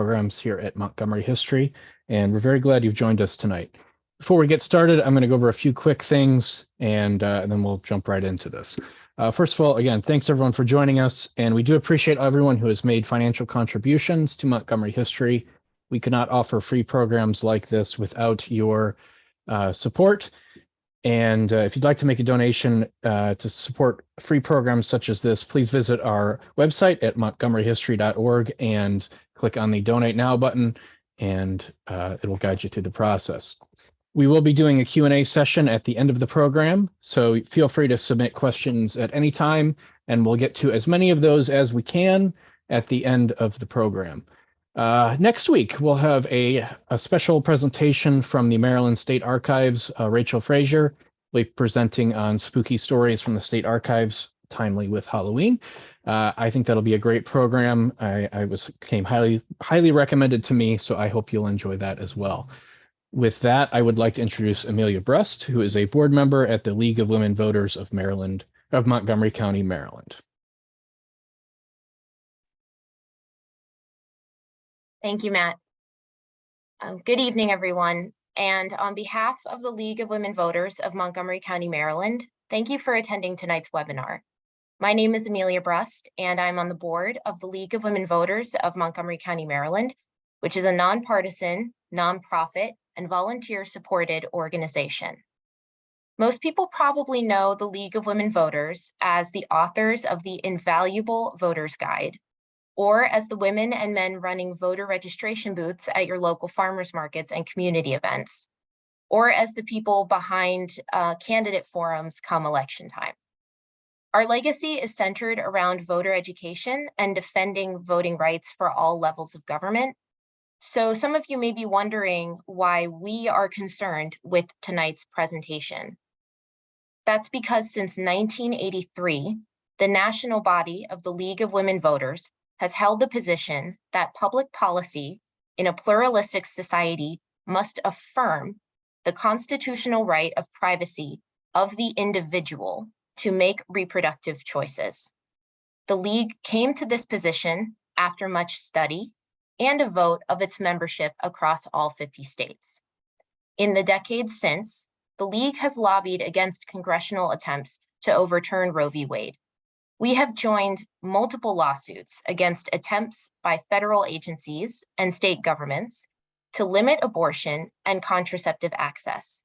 programs here at Montgomery History, and we're very glad you've joined us tonight. Before we get started, I'm going to go over a few quick things, and then we'll jump right into this. First of all, again, thanks everyone for joining us, and we do appreciate everyone who has made financial contributions to Montgomery History. We could not offer free programs like this without your support. And if you'd like to make a donation to support free programs such as this, please visit our website at montgomeryhistory.org and click on the Donate Now button, and it will guide you through the process. We will be doing a Q&A session at the end of the program, so feel free to submit questions at any time, and we'll get to as many of those as we can at the end of the program. Next week, we'll have a special presentation from the Maryland State Archives. Rachel Frazier will be presenting on spooky stories from the State Archives, timely with Halloween. I think that'll be a great program. Came highly recommended to me, so I hope you'll enjoy that as well. With that, I would like to introduce Amelia Brust, who is a board member at the League of Women Voters of Montgomery County, Maryland. Thank you, Matt. Good evening, everyone. And on behalf of the League of Women Voters of Montgomery County, Maryland, thank you for attending tonight's webinar. My name is Amelia Brust, and I'm on the board of the League of Women Voters of Montgomery County, Maryland, which is a nonpartisan, nonprofit, and volunteer-supported organization. Most people probably know the League of Women Voters as the authors of the Invaluable Voter's Guide, or as the women and men running voter registration booths at your local farmers markets and community events, or as the people behind candidate forums come election time. Our legacy is centered around voter education and defending voting rights for all levels of government. So some of you may be wondering why we are concerned with tonight's presentation. That's because since 1983, the national body of the League of Women Voters has held the position that public policy in a pluralistic society must affirm the constitutional right of privacy of the individual to make reproductive choices. The League came to this position after much study and a vote of its membership across all 50 states. In the decades since, the League has lobbied against congressional attempts to overturn Roe v. Wade. We have joined multiple lawsuits against attempts by federal agencies and state governments to limit abortion and contraceptive access.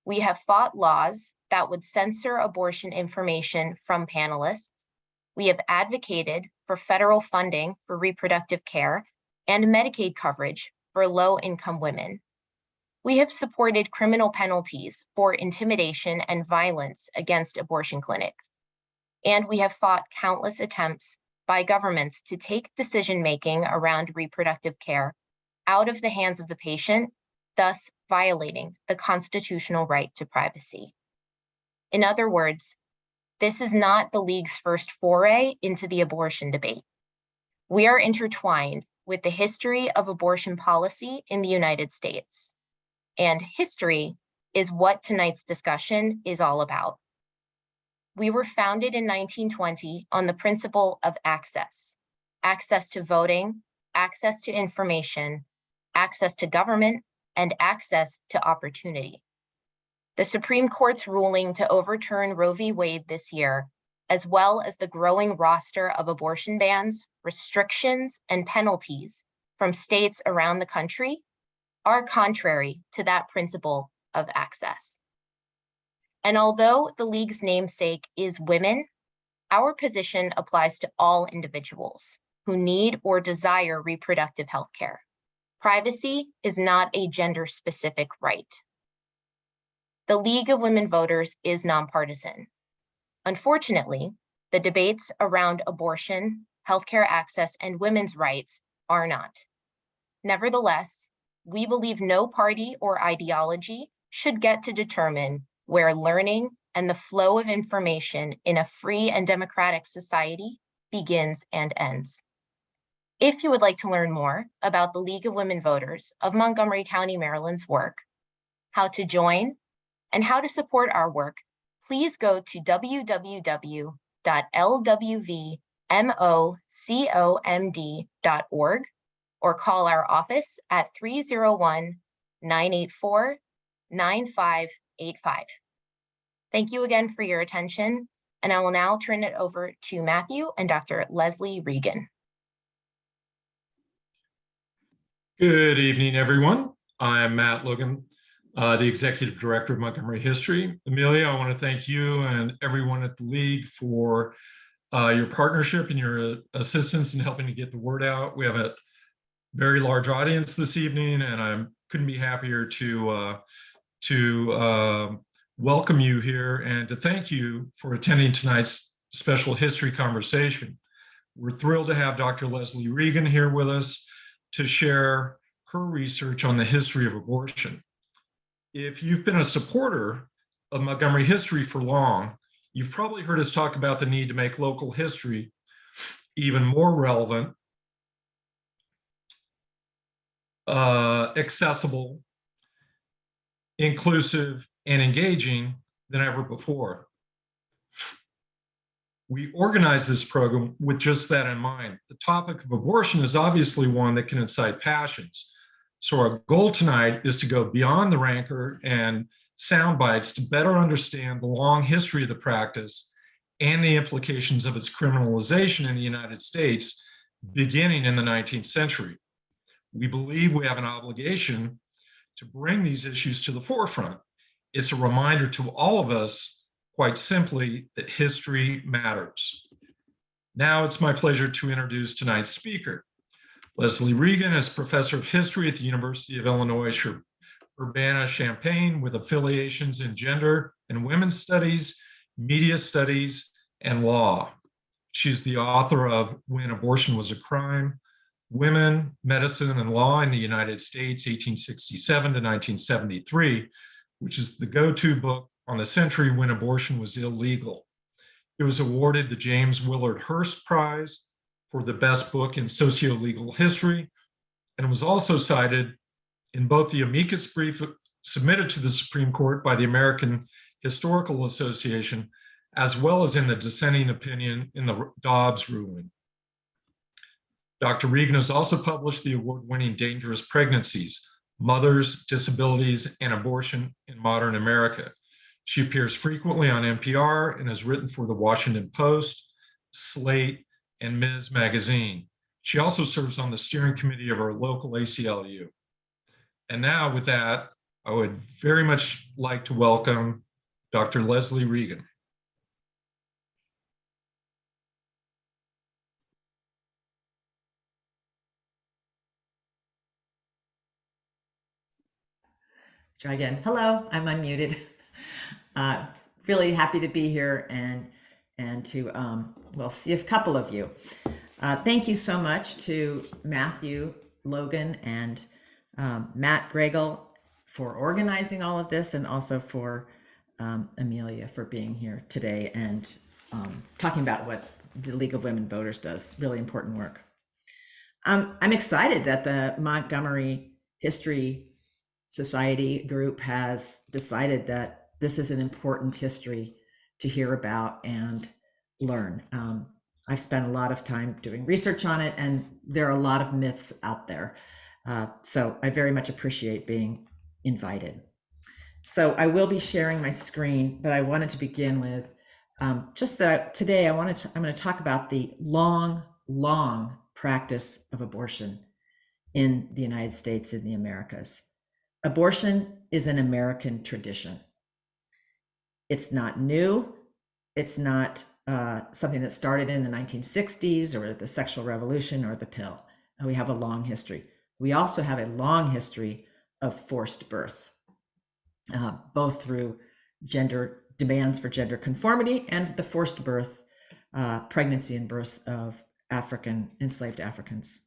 We have fought laws that would censor abortion information from panelists. We have advocated for federal funding for reproductive care and Medicaid coverage for low-income women. We have supported criminal penalties for intimidation and violence against abortion clinics. And we have fought countless attempts by governments to take decision-making around reproductive care out of the hands of the patient, thus violating the constitutional right to privacy. In other words, this is not the League's first foray into the abortion debate. We are intertwined with the history of abortion policy in the United States. And history is what tonight's discussion is all about. We were founded in 1920 on the principle of access to voting, access to information, access to government, and access to opportunity. The Supreme Court's ruling to overturn Roe v. Wade this year, as well as the growing roster of abortion bans, restrictions, and penalties from states around the country, are contrary to that principle of access. And although the League's namesake is women, our position applies to all individuals who need or desire reproductive health care. Privacy is not a gender-specific right. The League of Women Voters is nonpartisan. Unfortunately, the debates around abortion, healthcare access, and women's rights are not. Nevertheless, we believe no party or ideology should get to determine where learning and the flow of information in a free and democratic society begins and ends. If you would like to learn more about the League of Women Voters of Montgomery County, Maryland's work, how to join, and how to support our work, please go to www.lwvmocomd.org or call our office at 301-984-9585. Thank you again for your attention, and I will now turn it over to Matthew and Dr. Leslie Reagan. Good evening, everyone. I'm Matt Logan, the Executive Director of Montgomery History. Amelia, I want to thank you and everyone at the League for your partnership and your assistance in helping to get the word out. We have a very large audience this evening, and I couldn't be happier to welcome you here and to thank you for attending tonight's special history conversation. We're thrilled to have Dr. Leslie Reagan here with us to share her research on the history of abortion. If you've been a supporter of Montgomery history for long, you've probably heard us talk about the need to make local history even more relevant, accessible, inclusive, and engaging than ever before. We organized this program with just that in mind. The topic of abortion is obviously one that can incite passions. So our goal tonight is to go beyond the rancor and sound bites to better understand the long history of the practice and the implications of its criminalization in the United States, beginning in the 19th century. We believe we have an obligation to bring these issues to the forefront. It's a reminder to all of us, quite simply, that history matters. Now it's my pleasure to introduce tonight's speaker. Leslie Reagan is professor of history at the University of Illinois Urbana-Champaign with affiliations in gender and women's studies, media studies, and law. She's the author of When Abortion Was a Crime, Women, Medicine, and Law in the United States, 1867 to 1973, which is the go-to book on the century when abortion was illegal. It was awarded the James Willard Hurst Prize for the best book in socio-legal history, and was also cited in both the amicus brief submitted to the Supreme Court by the American Historical Association, as well as in the dissenting opinion in the Dobbs ruling. Dr. Reagan has also published the award-winning Dangerous Pregnancies, Mothers, Disabilities, and Abortion in Modern America. She appears frequently on NPR and has written for the Washington Post, Slate, and Ms. Magazine. She also serves on the steering committee of our local ACLU. And now with that, I would very much like to welcome Dr. Leslie Reagan. Try again. Hello, I'm unmuted. Really happy to be here and to well, see a couple of you. Thank you so much to Matthew Logan and Matt Gregel for organizing all of this, and also for Amelia for being here today and talking about what the League of Women Voters does. Really important work. I'm excited that the Montgomery History Society group has decided that this is an important history to hear about and learn. I've spent a lot of time doing research on it, and there are a lot of myths out there. So I very much appreciate being invited. So I will be sharing my screen, but I wanted to begin with just that today I'm going to talk about the long practice of abortion in the United States and the Americas. Abortion is an American tradition. It's not new. It's not something that started in the 1960s or the sexual revolution or the pill. And we have a long history. We also have a long history of forced birth, both through gender demands for gender conformity and the forced birth, pregnancy and births of enslaved Africans.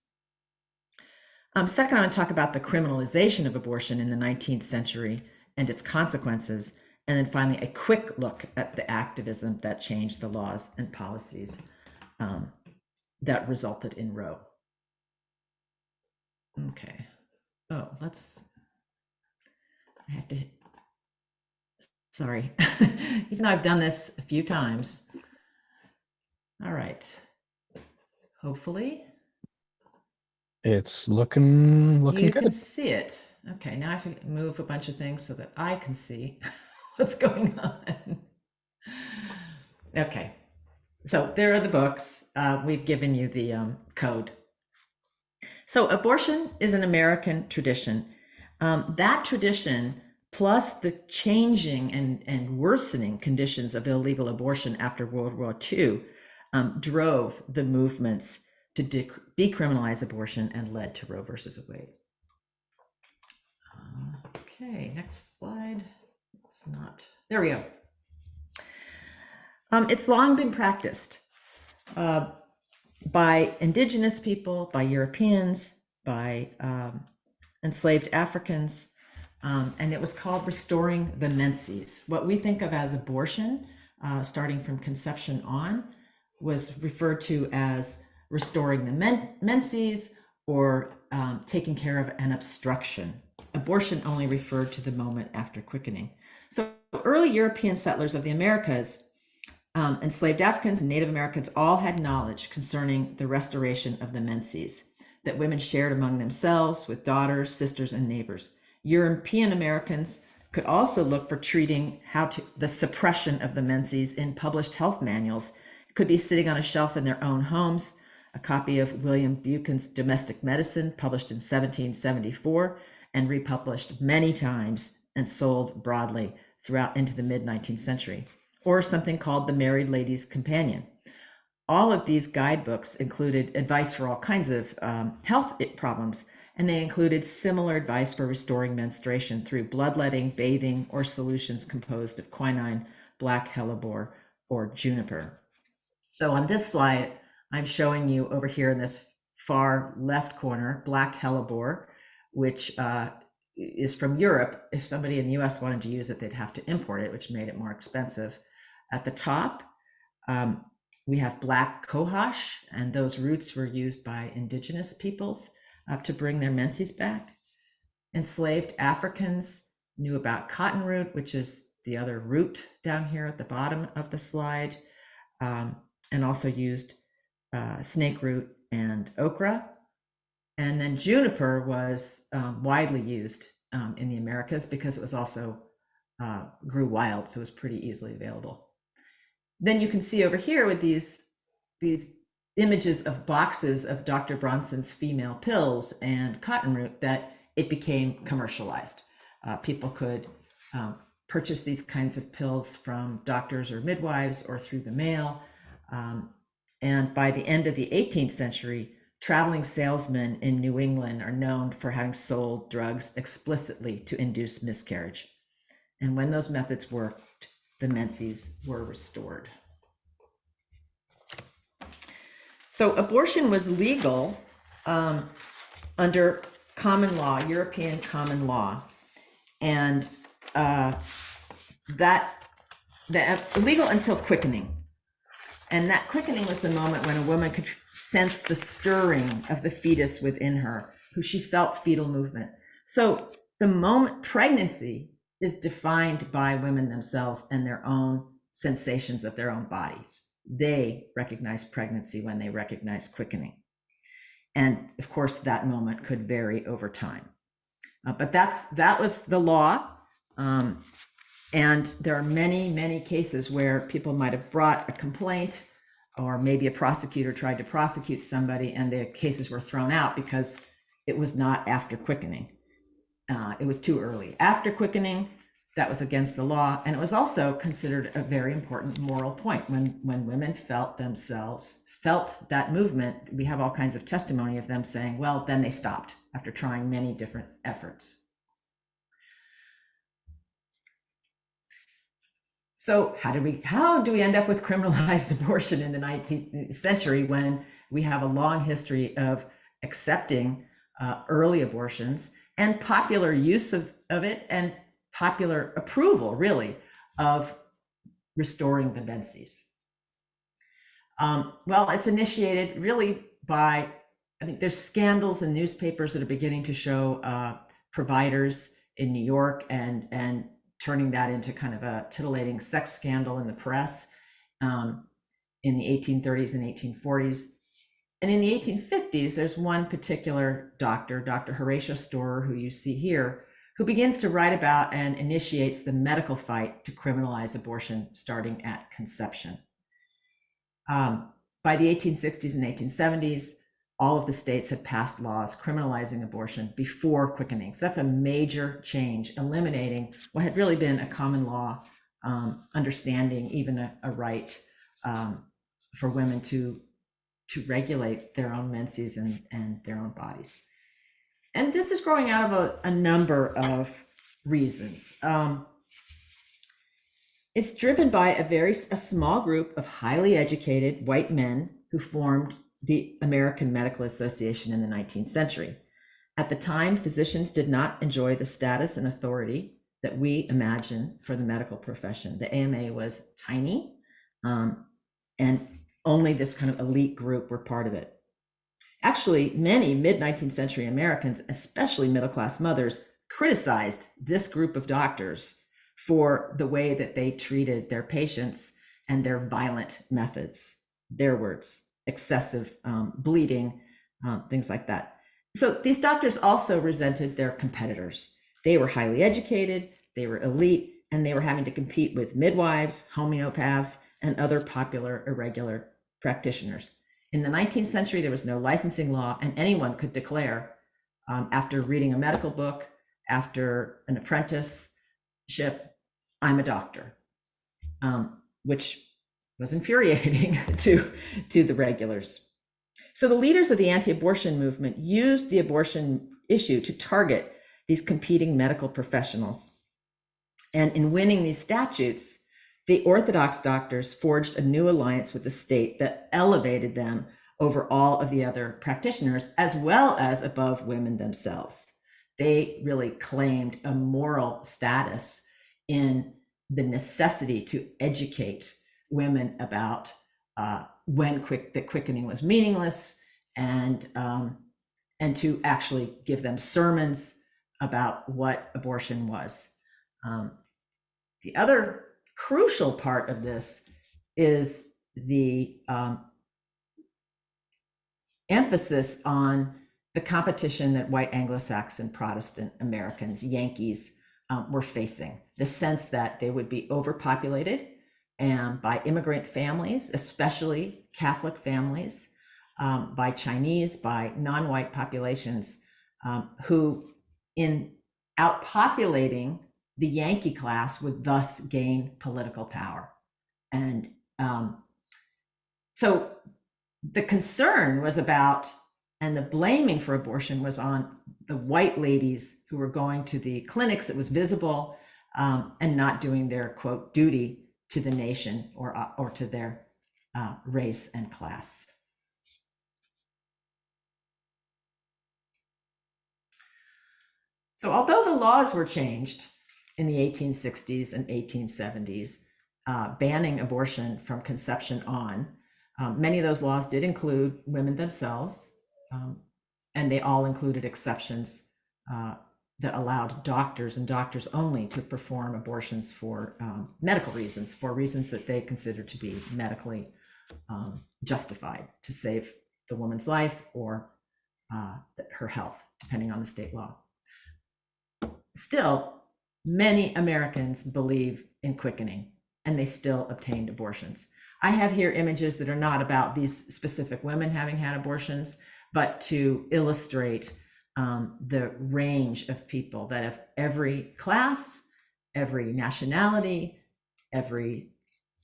Second, I want to talk about the criminalization of abortion in the 19th century and its consequences. And then finally, a quick look at the activism that changed the laws and policies that resulted in Roe. Okay. Oh, I have to, sorry. Even though I've done this a few times. All right. Hopefully. It's looking You good. can see it. Okay, now I have to move a bunch of things so that I can see what's going on. Okay, so there are the books. We've given you the code. So abortion is an American tradition. That tradition, plus the changing and worsening conditions of illegal abortion after World War II, drove the movements to decriminalize abortion and led to Roe versus Wade. Okay, next slide. It's not, there we go. It's long been practiced by indigenous people, by Europeans, by enslaved Africans, and it was called restoring the menses. What we think of as abortion, starting from conception on, was referred to as restoring the menses or taking care of an obstruction. Abortion only referred to the moment after quickening. So early European settlers of the Americas, enslaved Africans and Native Americans all had knowledge concerning the restoration of the menses that women shared among themselves with daughters, sisters, and neighbors. European Americans could also look for treating the suppression of the menses in published health manuals. It could be sitting on a shelf in their own homes. A copy of William Buchan's Domestic Medicine, published in 1774 and republished many times and sold broadly throughout into the mid-19th century, or something called the Married Lady's Companion. All of these guidebooks included advice for all kinds of health problems, and they included similar advice for restoring menstruation through bloodletting, bathing, or solutions composed of quinine, black hellebore, or juniper. So on this slide, I'm showing you over here in this far left corner, black hellebore, which is from Europe. If somebody in the US wanted to use it, they'd have to import it, which made it more expensive. At the top, we have black cohosh, and those roots were used by indigenous peoples to bring their menses back. Enslaved Africans knew about cotton root, which is the other root down here at the bottom of the slide, and also used snake root and okra. And then juniper was widely used in the Americas because it was also grew wild, so it was pretty easily available. Then you can see over here with these images of boxes of Dr. Bronson's female pills and cotton root that it became commercialized. People could purchase these kinds of pills from doctors or midwives or through the mail. And by the end of the 18th century, traveling salesmen in New England are known for having sold drugs explicitly to induce miscarriage. And when those methods worked, the menses were restored. So abortion was legal under common law, European common law, and that illegal until quickening. And that quickening was the moment when a woman could sense the stirring of the fetus within her, who she felt fetal movement. So the moment pregnancy is defined by women themselves and their own sensations of their own bodies. They recognize pregnancy when they recognize quickening. And of course, that moment could vary over time. But that was the law. And there are many, many cases where people might have brought a complaint, or maybe a prosecutor tried to prosecute somebody and the cases were thrown out because it was not after quickening. It was too early. After quickening, that was against the law. And it was also considered a very important moral point. When women felt that movement, we have all kinds of testimony of them saying, well, then they stopped after trying many different efforts. So how do we end up with criminalized abortion in the 19th century when we have a long history of accepting early abortions and popular use of it and popular approval, really, of restoring the menses? Well, it's initiated really by, there's scandals in newspapers that are beginning to show providers in New York and turning that into kind of a titillating sex scandal in the press in the 1830s and 1840s. And in the 1850s, there's one particular doctor, Dr. Horatio Storer, who you see here, who begins to write about and initiates the medical fight to criminalize abortion starting at conception. By the 1860s and 1870s, all of the states had passed laws criminalizing abortion before quickening. So that's a major change, eliminating what had really been a common law understanding, even a right for women to regulate their own menses and their own bodies. And this is growing out of a number of reasons. It's driven by a small group of highly educated white men who formed the American Medical Association in the 19th century. At the time, physicians did not enjoy the status and authority that we imagine for the medical profession. The AMA was tiny, and only this kind of elite group were part of it. Actually, many mid-19th century Americans, especially middle-class mothers, criticized this group of doctors for the way that they treated their patients and their violent methods, their words, excessive bleeding, things like that. So these doctors also resented their competitors. They were highly educated, they were elite, and they were having to compete with midwives, homeopaths, and other popular irregular practitioners. In the 19th century, there was no licensing law, and anyone could declare, after reading a medical book, after an apprenticeship, I'm a doctor, which was infuriating to the regulars. So the leaders of the anti-abortion movement used the abortion issue to target these competing medical professionals. And in winning these statutes, the Orthodox doctors forged a new alliance with the state that elevated them over all of the other practitioners, as well as above women themselves. They really claimed a moral status in the necessity to educate women about when that quickening was meaningless, and to actually give them sermons about what abortion was. The other crucial part of this is the emphasis on the competition that white Anglo-Saxon Protestant Americans, Yankees, were facing. The sense that they would be overpopulated and by immigrant families, especially Catholic families, by Chinese, by non-white populations, who in outpopulating the Yankee class would thus gain political power. And so the concern was about, and the blaming for abortion was on the white ladies who were going to the clinics. It was visible, and not doing their, quote, duty to the nation or to their race and class. So although the laws were changed in the 1860s and 1870s, banning abortion from conception on, many of those laws did include women themselves, and they all included exceptions that allowed doctors and doctors only to perform abortions for medical reasons, for reasons that they considered to be medically justified to save the woman's life or her health, depending on the state law. Still, many Americans believe in quickening, and they still obtained abortions. I have here images that are not about these specific women having had abortions, but to illustrate the range of people that have every class, every nationality, every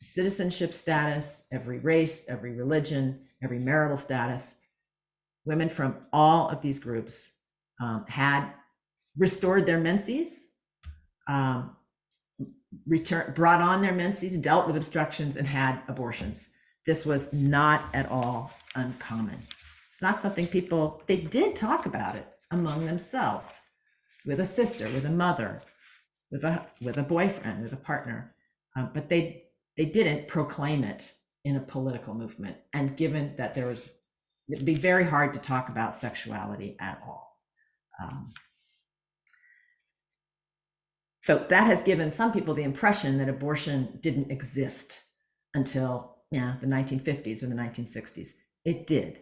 citizenship status, every race, every religion, every marital status. Women from all of these groups had restored their menses, brought on their menses, dealt with obstructions, and had abortions. This was not at all uncommon. It's not something they did talk about it among themselves, with a sister, with a mother, with a boyfriend, with a partner, but they didn't proclaim it in a political movement. And given that it'd be very hard to talk about sexuality at all. So that has given some people the impression that abortion didn't exist until the 1950s or the 1960s. It did.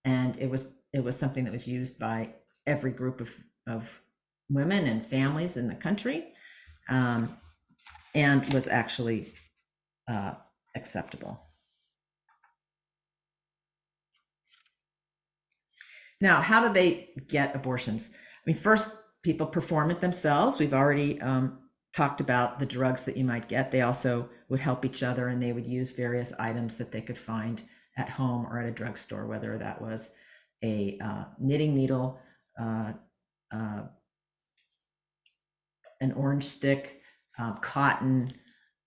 And it was something that was used by every group of women and families in the country, and was actually acceptable. Now, how do they get abortions? I mean, first, people perform it themselves. We've already talked about the drugs that you might get. They also would help each other, and they would use various items that they could find at home or at a drugstore, whether that was a knitting needle, an orange stick, cotton,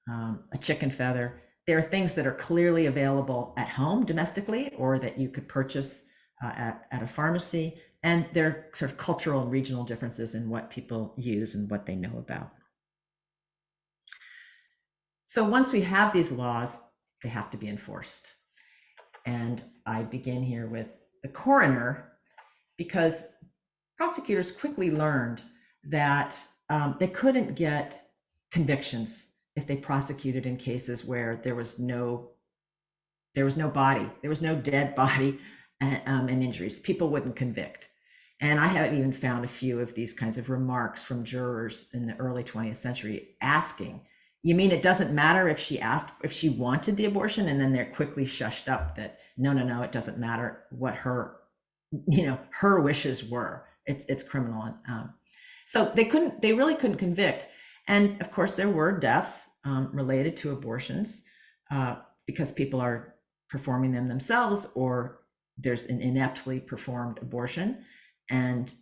a chicken feather. There are things that are clearly available at home domestically, or that you could purchase at a pharmacy. And there are sort of cultural and regional differences in what people use and what they know about. So once we have these laws, they have to be enforced. And I begin here with the coroner, because prosecutors quickly learned that they couldn't get convictions if they prosecuted in cases where there was no body, there was no dead body and injuries. People wouldn't convict. And I have even found a few of these kinds of remarks from jurors in the early 20th century asking, you mean it doesn't matter if she asked if she wanted the abortion? And then they're quickly shushed up that no, it doesn't matter what her wishes were. It's criminal. So they really couldn't convict. And of course, there were deaths related to abortions because people are performing them themselves, or there's an ineptly performed abortion. And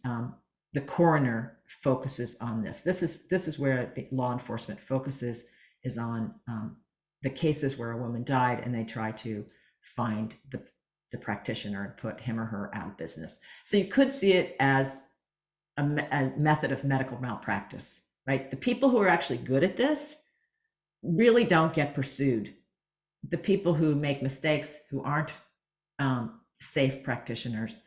the coroner focuses on this. This is where the law enforcement focuses, is on the cases where a woman died, and they try to find the practitioner and put him or her out of business. So you could see it as a method of medical malpractice, right? The people who are actually good at this really don't get pursued. The people who make mistakes, who aren't safe practitioners,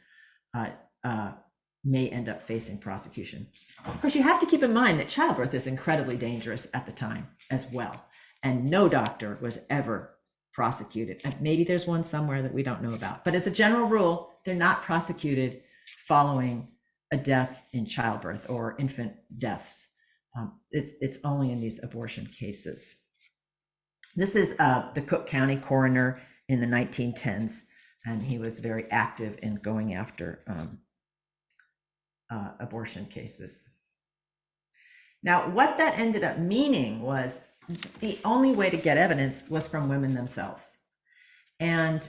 may end up facing prosecution. Of course, you have to keep in mind that childbirth is incredibly dangerous at the time as well. And no doctor was ever prosecuted. And maybe there's one somewhere that we don't know about. But as a general rule, they're not prosecuted following a death in childbirth or infant deaths. It's only in these abortion cases. This is the Cook County coroner in the 1910s, and he was very active in going after abortion cases. Now, what that ended up meaning was the only way to get evidence was from women themselves. And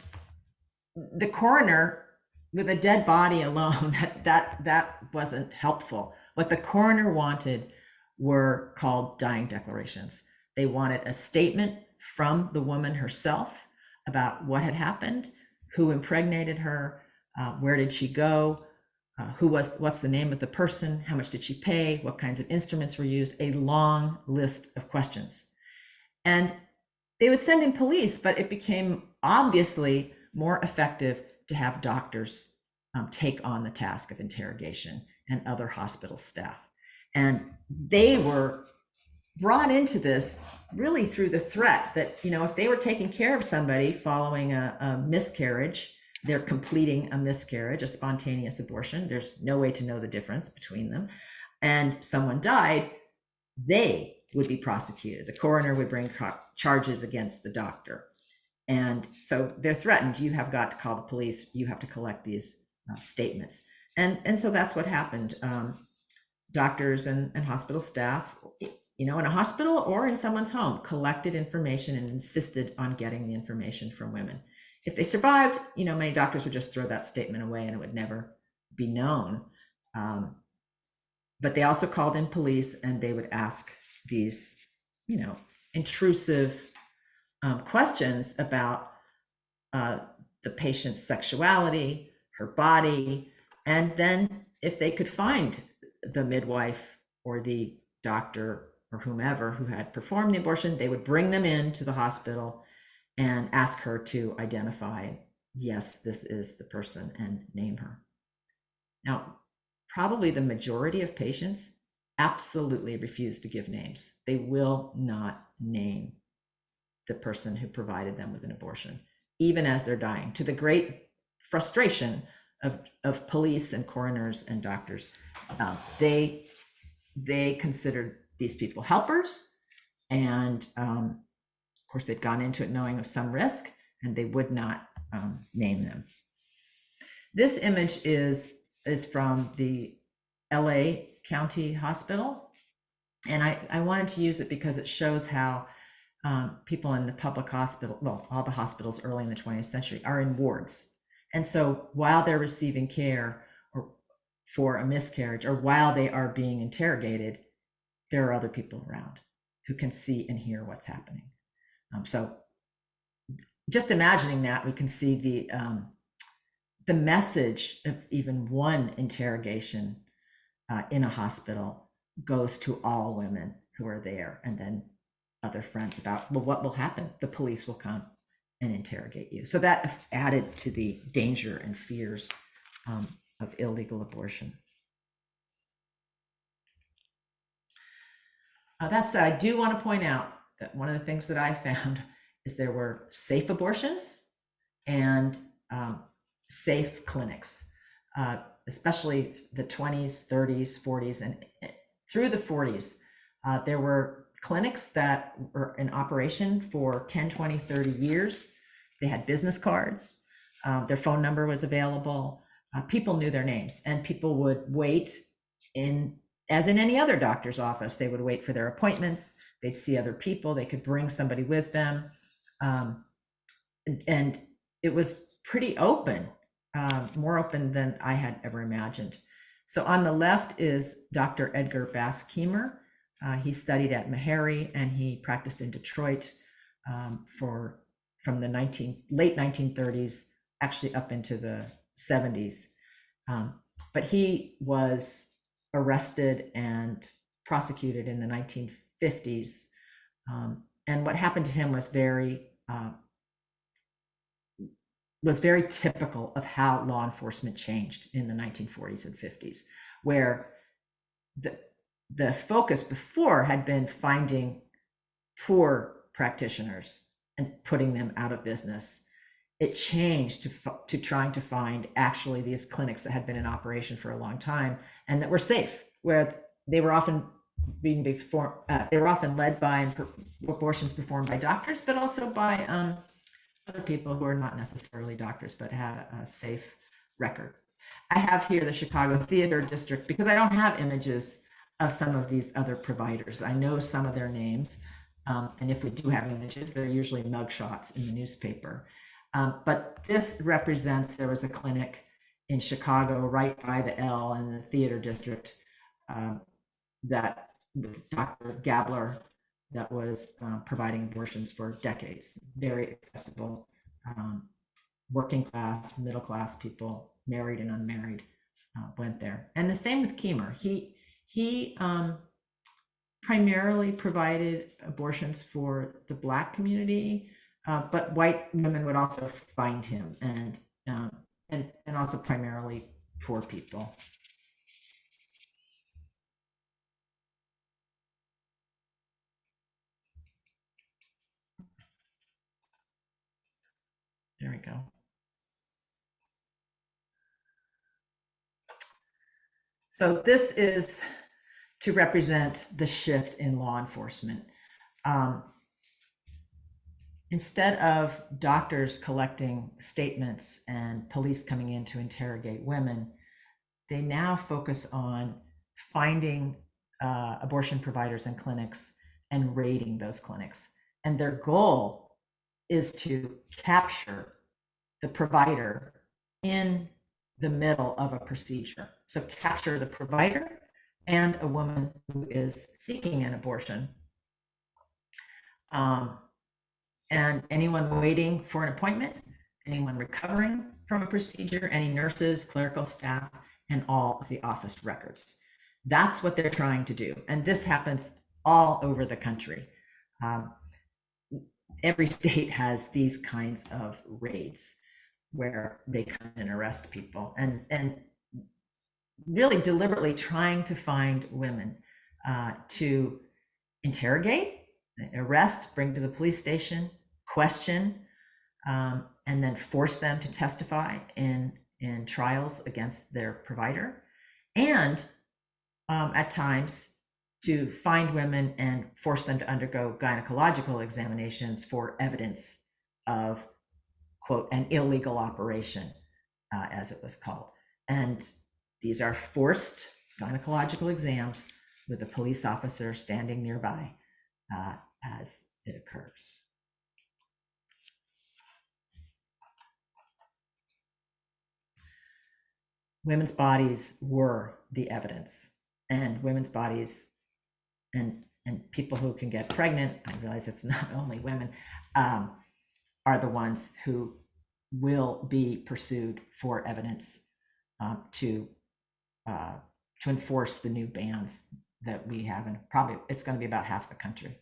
the coroner, with a dead body alone, that wasn't helpful. What the coroner wanted were called dying declarations. They wanted a statement from the woman herself about what had happened, who impregnated her, where did she go, what's the name of the person, how much did she pay, what kinds of instruments were used, a long list of questions. And they would send in police, but it became obviously more effective to have doctors take on the task of interrogation, and other hospital staff. And they were brought into this really through the threat that, if they were taking care of somebody following a miscarriage, they're completing a miscarriage, a spontaneous abortion. There's no way to know the difference between them. And someone died, they would be prosecuted. The coroner would bring charges against the doctor. And so they're threatened. You have got to call the police. You have to collect these statements. And so that's what happened. Doctors and hospital staff, in a hospital or in someone's home, collected information and insisted on getting the information from women. If they survived, many doctors would just throw that statement away and it would never be known. But they also called in police, and they would ask these, intrusive questions about the patient's sexuality, her body, and then if they could find the midwife or the doctor or whomever who had performed the abortion, they would bring them into the hospital and ask her to identify, yes, this is the person, and name her. Now, probably the majority of patients absolutely refuse to give names. They will not name the person who provided them with an abortion, even as they're dying, to the great frustration of police and coroners and doctors. They considered these people helpers, and of course they'd gone into it knowing of some risk, and they would not name them. This image is from the LA County Hospital, and I wanted to use it because it shows how people in the public hospital, well, all the hospitals early in the 20th century, are in wards. And so while they're receiving care or for a miscarriage, or while they are being interrogated, there are other people around who can see and hear what's happening. So just imagining that, we can see the message of even one interrogation in a hospital goes to all women who are there, and then other friends about, well, what will happen? The police will come and interrogate you. So that added to the danger and fears of illegal abortion. That said, I do want to point out that one of the things that I found is there were safe abortions and safe clinics, especially the 20s, 30s, 40s, and through the 40s. There were clinics that were in operation for 10, 20, 30 years. They had business cards. Their phone number was available. People knew their names, and people would wait as in any other doctor's office. They would wait for their appointments. They'd see other people. They could bring somebody with them. And it was pretty open, more open than I had ever imagined. So on the left is Dr. Edgar Bass-Keemer. He studied at Meharry, and he practiced in Detroit from the late 1930s, actually up into the 70s. But he was arrested and prosecuted in the 1950s. And what happened to him was very typical of how law enforcement changed in the 1940s and 50s, where the focus before had been finding poor practitioners and putting them out of business. It changed to trying to find actually these clinics that had been in operation for a long time and that were safe, where they were often led by abortions performed by doctors, but also by other people who are not necessarily doctors, but had a safe record. I have here the Chicago Theater District because I don't have images of some of these other providers. I know some of their names, and if we do have images, they're usually mugshots in the newspaper. But this represents, there was a clinic in Chicago right by the L in the Theater District that with Dr. Gabler that was providing abortions for decades. Very accessible, working class, middle class people, married and unmarried, went there. And the same with Keemer. He primarily provided abortions for the Black community, but white women would also find him, and also primarily poor people. There we go. So this is to represent the shift in law enforcement. Instead of doctors collecting statements and police coming in to interrogate women, they now focus on finding abortion providers and clinics and raiding those clinics. And their goal is to capture the provider in the middle of a procedure. So capture the provider and a woman who is seeking an abortion. And anyone waiting for an appointment, anyone recovering from a procedure, any nurses, clerical staff, and all of the office records. That's what they're trying to do. And this happens all over the country. Every state has these kinds of raids where they come and arrest people and really deliberately trying to find women to interrogate, arrest, bring to the police station, question, and then force them to testify in trials against their provider, and at times to find women and force them to undergo gynecological examinations for evidence of, quote, an illegal operation, as it was called. And these are forced gynecological exams with a police officer standing nearby as it occurs. Women's bodies were the evidence, and women's bodies and people who can get pregnant, I realize it's not only women, are the ones who will be pursued for evidence to enforce the new bans that we have, and probably it's going to be about half the country.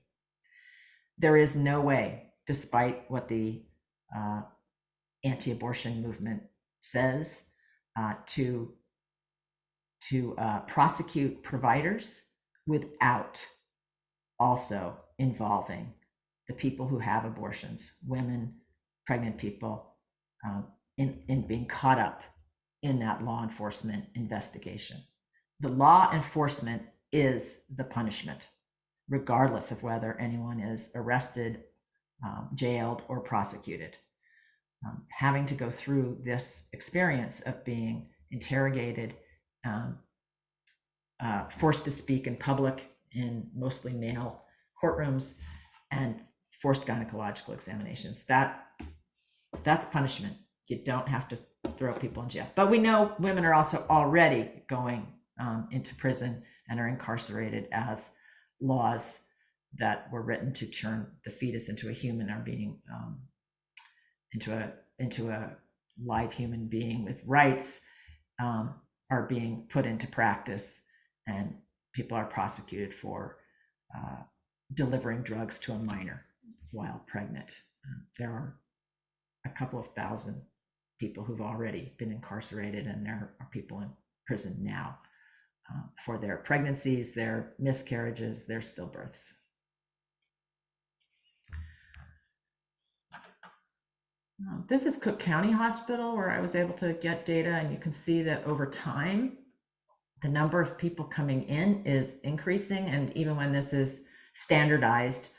There is no way, despite what the anti-abortion movement says, to prosecute providers without also involving the people who have abortions, women, pregnant people, in being caught up in that law enforcement investigation. The law enforcement is the punishment, regardless of whether anyone is arrested, jailed, or prosecuted. Having to go through this experience of being interrogated, forced to speak in public in mostly male courtrooms, and forced gynecological examinations, that's punishment. You don't have to throw people in jail. But we know women are also already going into prison and are incarcerated as laws that were written to turn the fetus into a human are being into a live human being with rights, are being put into practice, and people are prosecuted for delivering drugs to a minor while pregnant. There are a couple of thousand people who've already been incarcerated, and there are people in prison now for their pregnancies, their miscarriages, their stillbirths. This is Cook County Hospital, where I was able to get data, and you can see that over time, the number of people coming in is increasing, and even when this is standardized,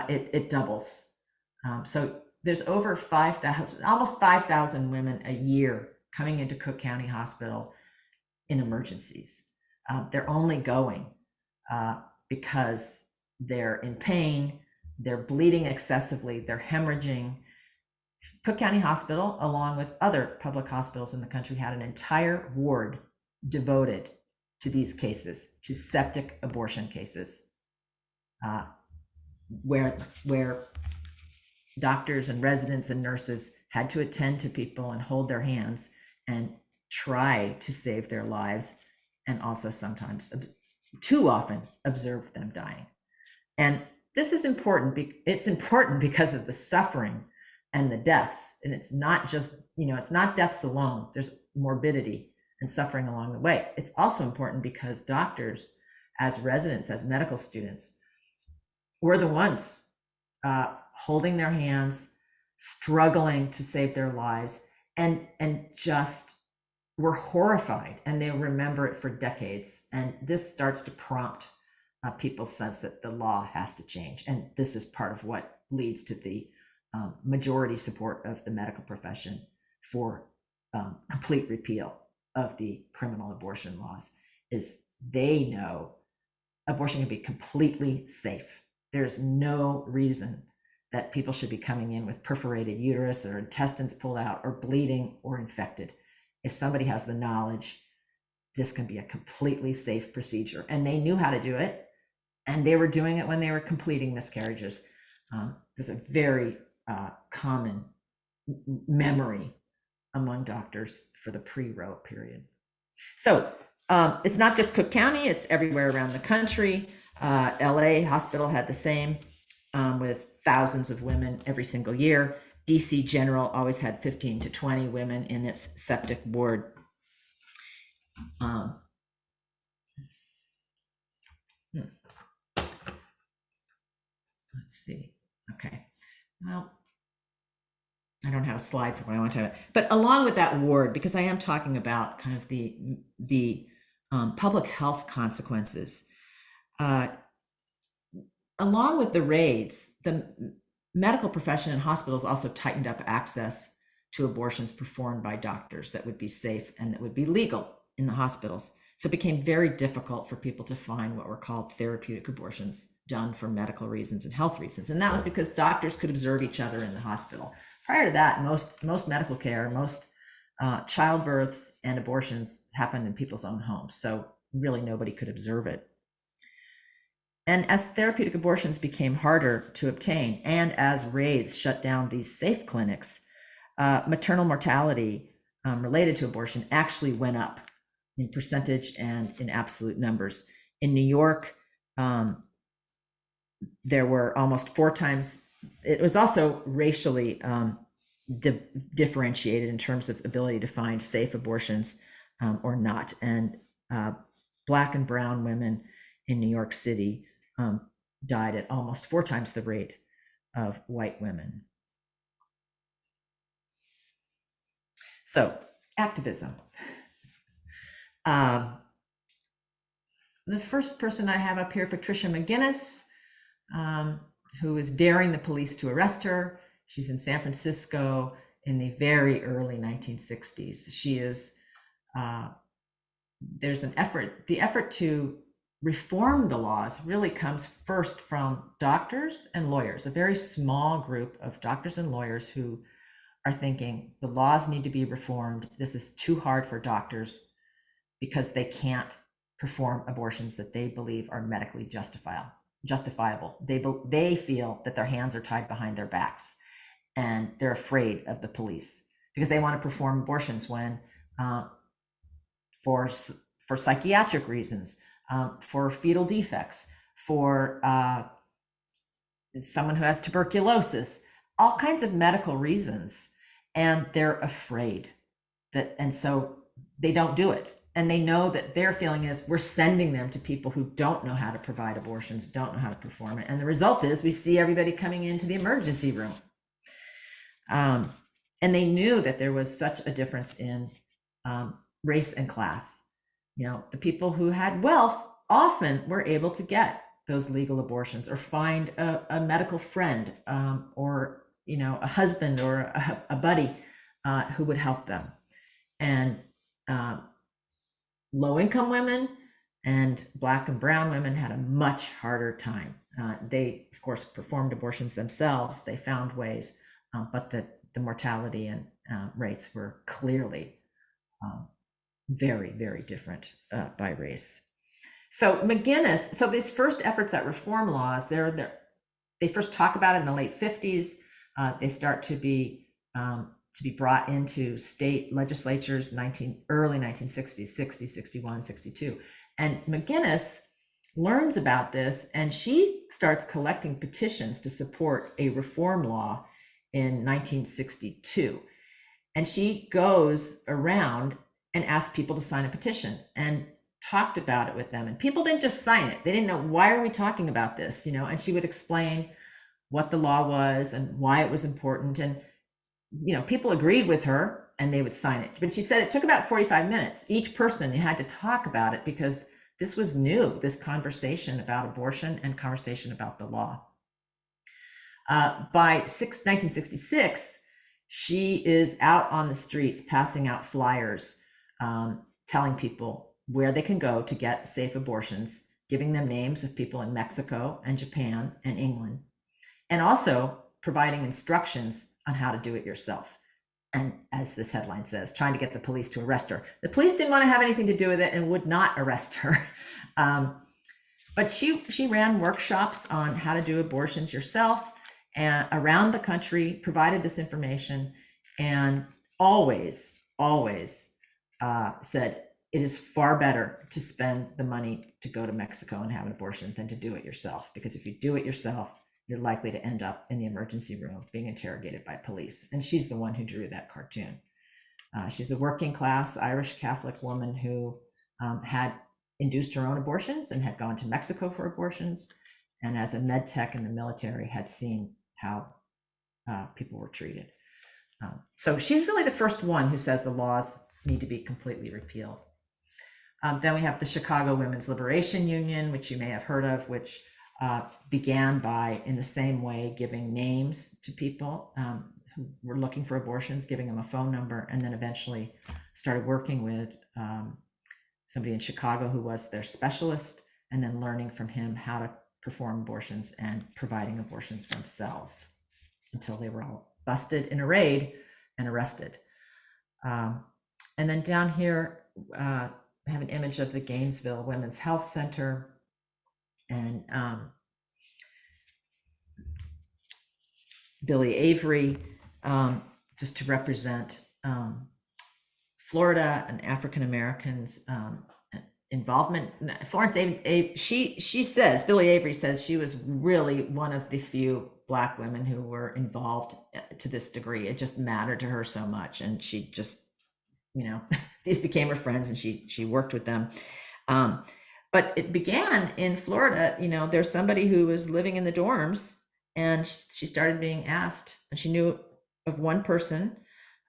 it doubles. So there's over 5,000, almost 5,000 women a year coming into Cook County Hospital in emergencies. They're only going because they're in pain, they're bleeding excessively, they're hemorrhaging. Cook County Hospital, along with other public hospitals in the country, had an entire ward devoted to these cases, to septic abortion cases, where doctors and residents and nurses had to attend to people and hold their hands and try to save their lives, and also sometimes, too often, observe them dying. And this is important. It's important because of the suffering and the deaths. And it's not just, it's not deaths alone. There's morbidity and suffering along the way. It's also important because doctors, as residents, as medical students, were the ones holding their hands, struggling to save their lives, and just were horrified, and they remember it for decades. And this starts to prompt people's sense that the law has to change. And this is part of what leads to the majority support of the medical profession for complete repeal of the criminal abortion laws. Is they know abortion can be completely safe. There's no reason that people should be coming in with perforated uterus or intestines pulled out or bleeding or infected. If somebody has the knowledge, this can be a completely safe procedure. And they knew how to do it, and they were doing it when they were completing miscarriages. There's a very common memory among doctors for the pre-Roe period. So it's not just Cook County, it's everywhere around the country. LA Hospital had the same, with thousands of women every single year. DC General always had 15 to 20 women in its septic ward. Let's see. Okay. Well, I don't have a slide for what I want to, but along with that ward, because I am talking about kind of the public health consequences, along with the raids, the medical profession and hospitals also tightened up access to abortions performed by doctors that would be safe and that would be legal in the hospitals. So it became very difficult for people to find what were called therapeutic abortions done for medical reasons and health reasons. And that was because doctors could observe each other in the hospital. Prior to that, most medical care, most childbirths and abortions happened in people's own homes. So really nobody could observe it. And as therapeutic abortions became harder to obtain, and as raids shut down these safe clinics, maternal mortality related to abortion actually went up in percentage and in absolute numbers. In New York, there were almost 4 times. It was also racially differentiated in terms of ability to find safe abortions or not. And Black and brown women in New York City died at almost 4 times the rate of white women. So, activism. The first person I have up here, Patricia McGinnis, who is daring the police to arrest her. She's in San Francisco in the very early 1960s. She is, there's an effort, the effort to reform the laws really comes first from doctors and lawyers, a very small group of doctors and lawyers who are thinking the laws need to be reformed. This is too hard for doctors because they can't perform abortions that they believe are medically justifiable. They feel that their hands are tied behind their backs and they're afraid of the police because they want to perform abortions when for psychiatric reasons, for fetal defects, for someone who has tuberculosis, all kinds of medical reasons, and they're afraid that, and so they don't do it. And they know that their feeling is we're sending them to people who don't know how to provide abortions, don't know how to perform it. And the result is we see everybody coming into the emergency room. And they knew that there was such a difference in race and class. You know, the people who had wealth often were able to get those legal abortions or find a medical friend or, you know, a husband or a buddy who would help them. And low-income women and Black and brown women had a much harder time. They, of course, performed abortions themselves. They found ways, but the mortality and rates were clearly very, very different by race. So McGinnis, so these first efforts at reform laws, they first talk about it in the late 50s. They start to be brought into state legislatures early 1960s, 60, 61, 62. And McGinnis learns about this and she starts collecting petitions to support a reform law in 1962. And she goes around and asked people to sign a petition and talked about it with them. And people didn't just sign it. They didn't know, why are we talking about this? You know, and she would explain what the law was and why it was important. And you know, people agreed with her and they would sign it. But she said it took about 45 minutes. Each person had to talk about it because this was new, this conversation about abortion and conversation about the law. By 1966, she is out on the streets passing out flyers, telling people where they can go to get safe abortions, giving them names of people in Mexico and Japan and England, and also providing instructions on how to do it yourself. And as this headline says, trying to get the police to arrest her. The police didn't want to have anything to do with it and would not arrest her. But she ran workshops on how to do abortions yourself and around the country, provided this information, and always said it is far better to spend the money to go to Mexico and have an abortion than to do it yourself. Because if you do it yourself, you're likely to end up in the emergency room being interrogated by police. And she's the one who drew that cartoon. She's a working class Irish Catholic woman who had induced her own abortions and had gone to Mexico for abortions. And as a med tech in the military had seen how people were treated. So she's really the first one who says the laws need to be completely repealed. Then we have the Chicago Women's Liberation Union, which you may have heard of, which began by, in the same way, giving names to people who were looking for abortions, giving them a phone number, and then eventually started working with somebody in Chicago who was their specialist, and then learning from him how to perform abortions and providing abortions themselves until they were all busted in a raid and arrested. And then down here, I have an image of the Gainesville Women's Health Center, and Billy Avery, just to represent Florida and African Americans' involvement. Florence Avery, she says, Billy Avery says she was really one of the few Black women who were involved to this degree. It just mattered to her so much, and she just, these became her friends, and she worked with them. But it began in Florida. There's somebody who was living in the dorms, and she started being asked, and she knew of one person,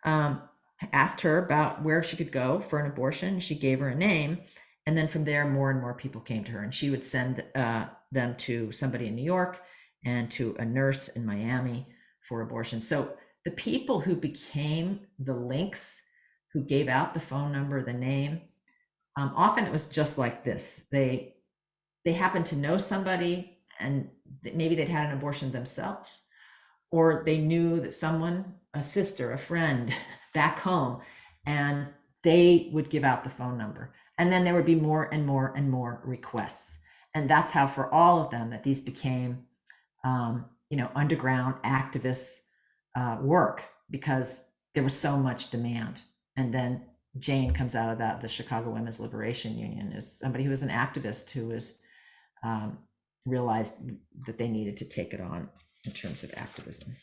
asked her about where she could go for an abortion. She gave her a name. And then from there, more and more people came to her, and she would send them to somebody in New York and to a nurse in Miami for abortion. So the people who became the links, who gave out the phone number, the name, often it was just like this. They happened to know somebody, and maybe they'd had an abortion themselves, or they knew that someone, a sister, a friend back home, and they would give out the phone number. And then there would be more and more and more requests. And that's how, for all of them, that these became, underground activists work, because there was so much demand. And then Jane comes out of that. The Chicago Women's Liberation Union is somebody who was an activist who was realized that they needed to take it on in terms of activism.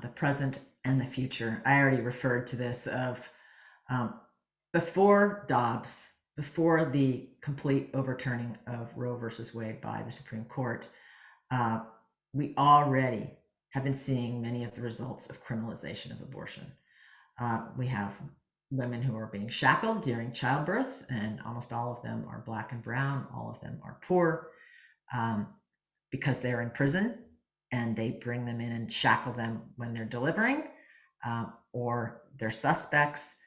The present and the future. I already referred to this of before Dobbs, before the complete overturning of Roe versus Wade by the Supreme Court, we already have been seeing many of the results of criminalization of abortion. We have women who are being shackled during childbirth, and almost all of them are Black and brown. All of them are poor because they're in prison, and they bring them in and shackle them when they're delivering, or they're suspects.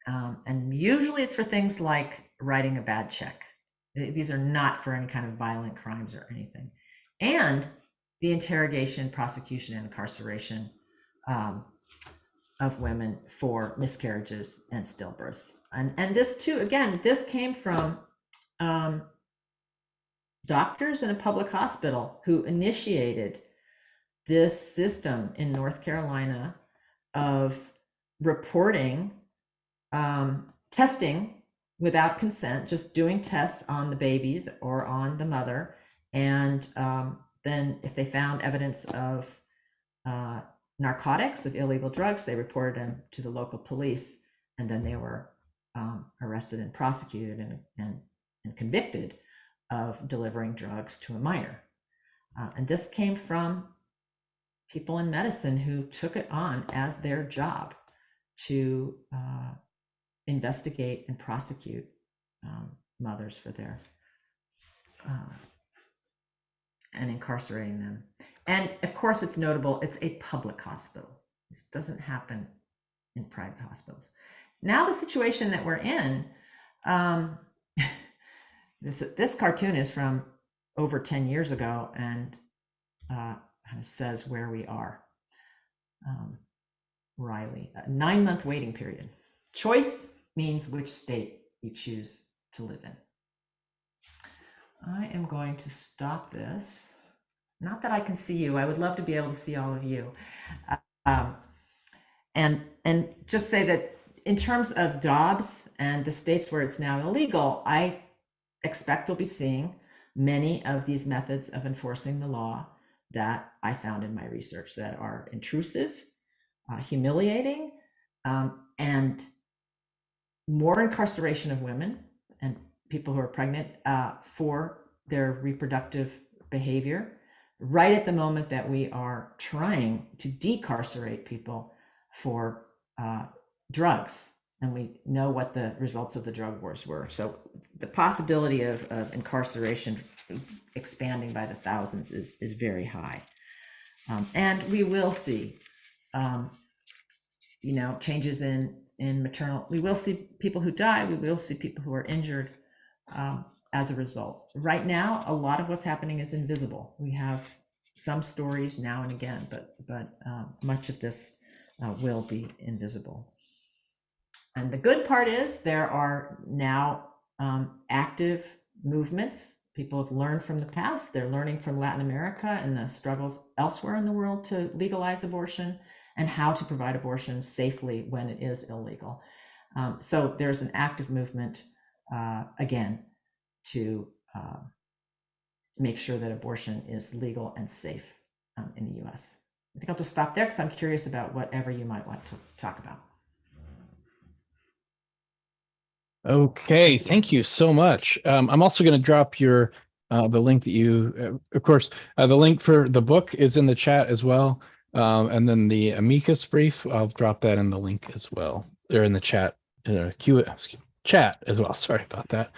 And usually it's for things like writing a bad check. These are not for any kind of violent crimes or anything. And the interrogation, prosecution, and incarceration of women for miscarriages and stillbirths. And this too, again, this came from doctors in a public hospital who initiated this system in North Carolina of reporting testing without consent, just doing tests on the babies or on the mother. And then if they found evidence of narcotics, of illegal drugs, they reported them to the local police, and then they were arrested and prosecuted and convicted of delivering drugs to a minor. And this came from people in medicine who took it on as their job to investigate and prosecute mothers for their and incarcerating them. And of course, it's notable, it's a public hospital. This doesn't happen in private hospitals. Now the situation that we're in, this cartoon is from over 10 years ago, and kind of says where we are. Riley, a 9-month waiting period. Choice means which state you choose to live in. I am going to stop this. Not that I can see you. I would love to be able to see all of you. And just say that in terms of Dobbs and the states where it's now illegal, I expect we'll be seeing many of these methods of enforcing the law that I found in my research that are intrusive, humiliating, and more incarceration of women, and people who are pregnant for their reproductive behavior, right at the moment that we are trying to decarcerate people for drugs. And we know what the results of the drug wars were. So the possibility of incarceration expanding by the thousands is very high. And we will see, changes in maternal, we will see people who die, we will see people who are injured as a result. Right now, a lot of what's happening is invisible. We have some stories now and again, but much of this will be invisible. And the good part is there are now active movements. People have learned from the past. They're learning from Latin America and the struggles elsewhere in the world to legalize abortion and how to provide abortion safely when it is illegal. So there's an active movement, again, to make sure that abortion is legal and safe in the US. I think I'll just stop there because I'm curious about whatever you might want to talk about. Okay, thank you so much. I'm also going to drop your the link that you, of course, the link for the book is in the chat as well, and then the amicus brief, I'll drop that in the link as well. They're in the chat, chat as well. Sorry about that.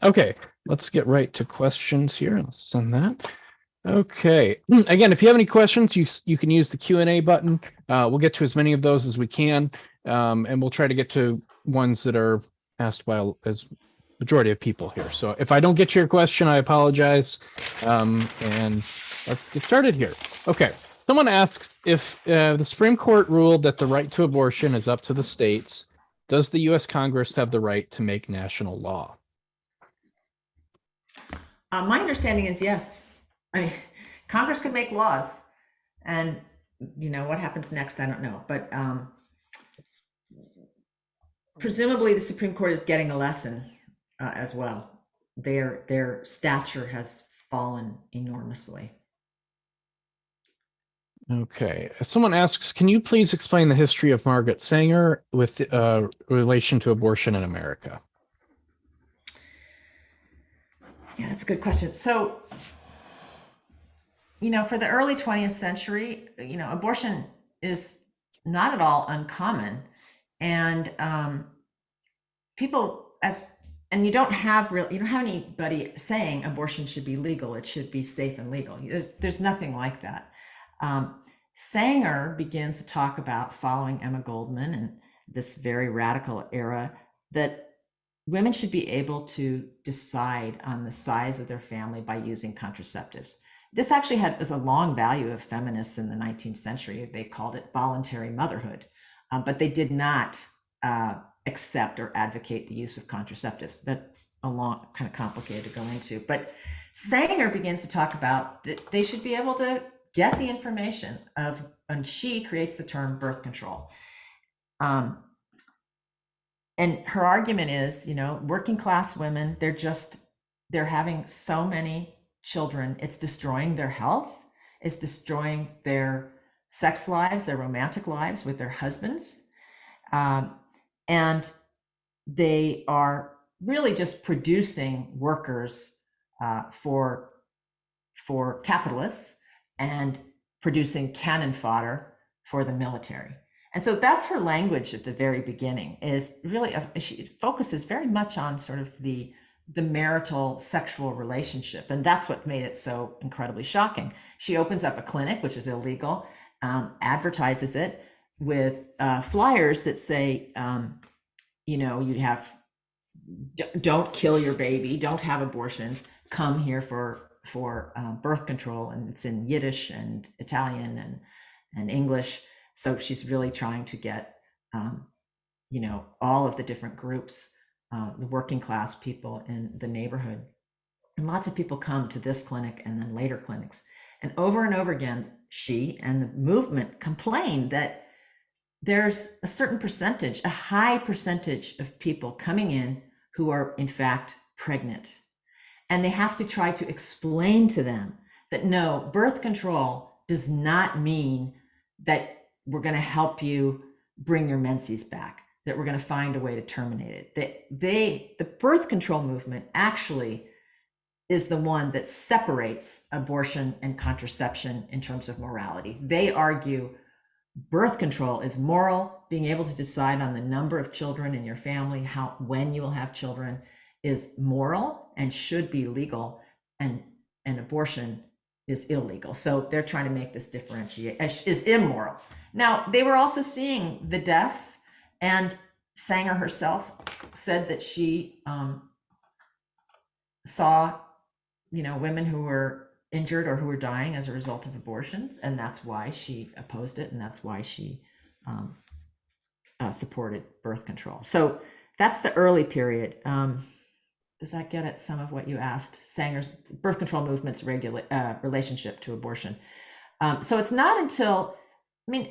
Okay, let's get right to questions here. Let's send that. Okay. Again, if you have any questions, you can use the Q&A button. We'll get to as many of those as we can, and we'll try to get to ones that are asked by as majority of people here. So if I don't get your question, I apologize. And let's get started here. Okay. Someone asked if the Supreme Court ruled that the right to abortion is up to the states. Does the U.S. Congress have the right to make national law? My understanding is yes. I mean, Congress could make laws, and what happens next, I don't know. But presumably, the Supreme Court is getting a lesson as well. Their stature has fallen enormously. Okay. Someone asks, can you please explain the history of Margaret Sanger with relation to abortion in America? Yeah, that's a good question. So, for the early 20th century, abortion is not at all uncommon. And you don't have anybody saying abortion should be legal. It should be safe and legal. There's nothing like that. Sanger begins to talk about, following Emma Goldman and this very radical era, that women should be able to decide on the size of their family by using contraceptives. This actually was a long value of feminists in the 19th century. They called it voluntary motherhood, but they did not accept or advocate the use of contraceptives. That's a long, kind of complicated to go into. But Sanger begins to talk about that they should be able to get the information and she creates the term birth control. And her argument is, working class women, they're having so many children, it's destroying their health, it's destroying their sex lives, their romantic lives with their husbands. And they are really just producing workers for capitalists and producing cannon fodder for the military. And so that's her language at the very beginning, is really, she focuses very much on sort of the marital sexual relationship. And that's what made it so incredibly shocking. She opens up a clinic, which is illegal, advertises it with flyers that say, you'd have, don't kill your baby, don't have abortions, come here for birth control. And it's in Yiddish and Italian and English. So she's really trying to get, all of the different groups, the working class people in the neighborhood. And lots of people come to this clinic and then later clinics. And over again, she and the movement complain that there's a certain percentage, a high percentage of people coming in who are in fact pregnant. And they have to try to explain to them that no, birth control does not mean that we're going to help you bring your menses back. that we're going to find a way to terminate it. The birth control movement actually is the one that separates abortion and contraception in terms of morality. They argue birth control is moral. Being able to decide on the number of children in your family, when you will have children, is moral and should be legal, and abortion is illegal. So they're trying to make this differentiate, is immoral. Now, they were also seeing the deaths, and Sanger herself said that she saw, women who were injured or who were dying as a result of abortions, and that's why she opposed it, and that's why she supported birth control. So that's the early period. Does that get at some of what you asked? Sanger's birth control movement's relationship to abortion. So it's not until,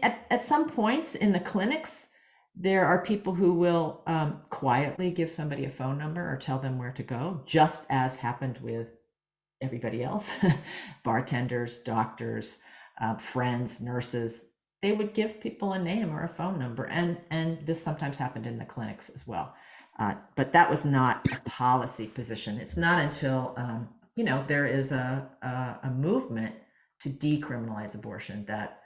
at some points in the clinics, there are people who will quietly give somebody a phone number or tell them where to go, just as happened with everybody else. Bartenders, doctors, friends, nurses, they would give people a name or a phone number. And this sometimes happened in the clinics as well. But that was not a policy position. It's not until, there is a movement to decriminalize abortion that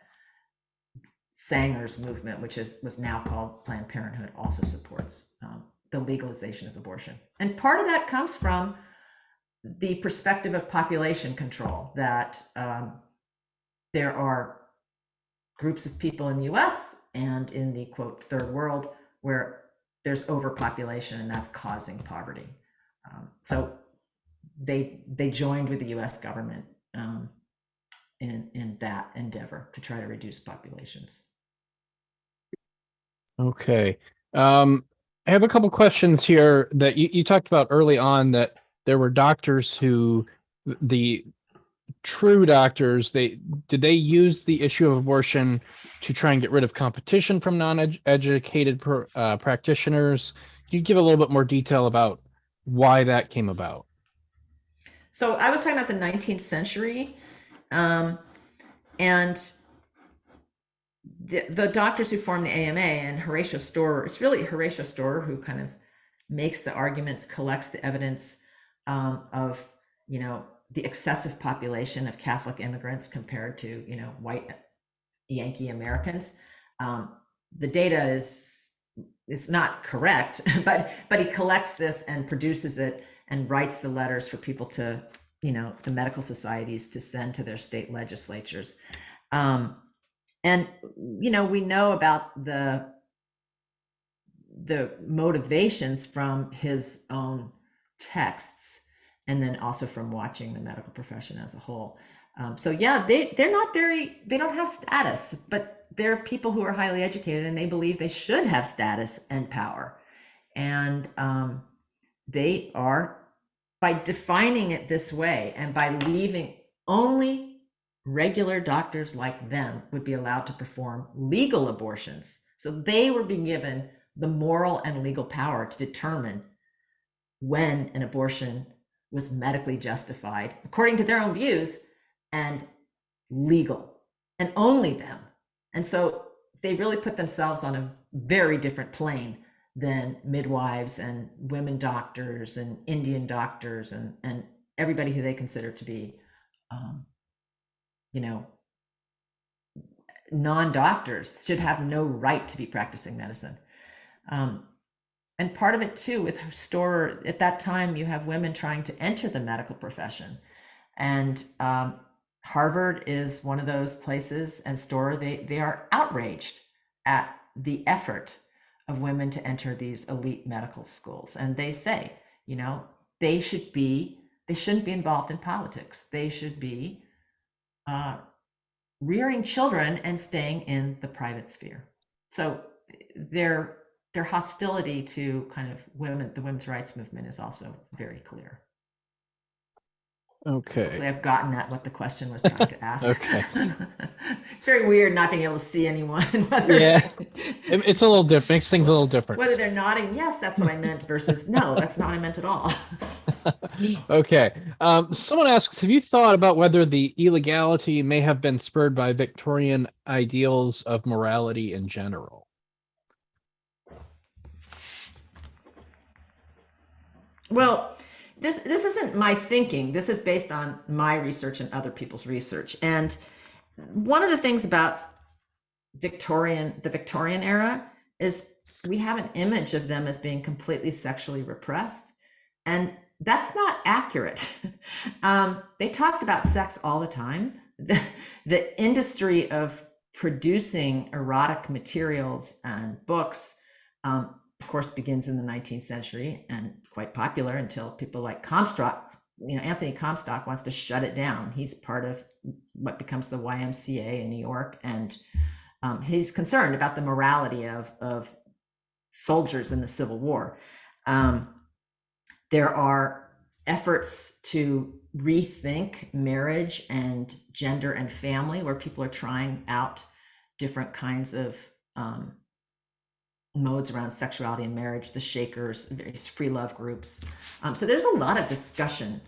Sanger's movement, which was now called Planned Parenthood, also supports the legalization of abortion. And part of that comes from the perspective of population control, that there are groups of people in the US and in the quote third world where there's overpopulation, and that's causing poverty. So they joined with the US government in that endeavor to try to reduce populations. Okay. I have a couple questions here that you talked about early on, that there were doctors who, the true doctors, did they use the issue of abortion to try and get rid of competition from non-educated practitioners? Can you give a little bit more detail about why that came about? So I was talking about the 19th century, and the doctors who formed the AMA, and Horatio Storer, it's really Horatio Storer who kind of makes the arguments, collects the evidence of, the excessive population of Catholic immigrants compared to, white Yankee Americans. The data it's not correct, but he collects this and produces it and writes the letters for people to, the medical societies to send to their state legislatures. And, we know about the motivations from his own texts, and then also from watching the medical profession as a whole. So yeah, they don't have status, but they're people who are highly educated, and they believe they should have status and power. And they are, by defining it this way and by leaving, only regular doctors like them would be allowed to perform legal abortions. So they were being given the moral and legal power to determine when an abortion was medically justified, according to their own views, and legal, and only them. And so they really put themselves on a very different plane than midwives and women doctors and Indian doctors and everybody who they consider to be, non-doctors, should have no right to be practicing medicine. And part of it too, with Storer, at that time, you have women trying to enter the medical profession. And Harvard is one of those places, and Storer, they are outraged at the effort of women to enter these elite medical schools. And they say, they shouldn't be involved in politics. They should be rearing children and staying in the private sphere. So their hostility to kind of the women's rights movement is also very clear. Okay. Hopefully I've gotten at what the question was trying to ask. Okay. It's very weird not being able to see anyone. Yeah, it's a little different. Makes things a little different. Whether they're nodding, yes, that's what I meant, versus no, that's not what I meant at all. Okay. Someone asks, have you thought about whether the illegality may have been spurred by Victorian ideals of morality in general? Well, this isn't my thinking. This is based on my research and other people's research. And one of the things about the Victorian era is we have an image of them as being completely sexually repressed, and that's not accurate. They talked about sex all the time. The industry of producing erotic materials and books, of course, begins in the 19th century and quite popular until people like Comstock, Anthony Comstock wants to shut it down. He's part of what becomes the YMCA in New York, and he's concerned about the morality of soldiers in the Civil War. There are efforts to rethink marriage and gender and family, where people are trying out different kinds of modes around sexuality and marriage, the Shakers, various free love groups. So there's a lot of discussion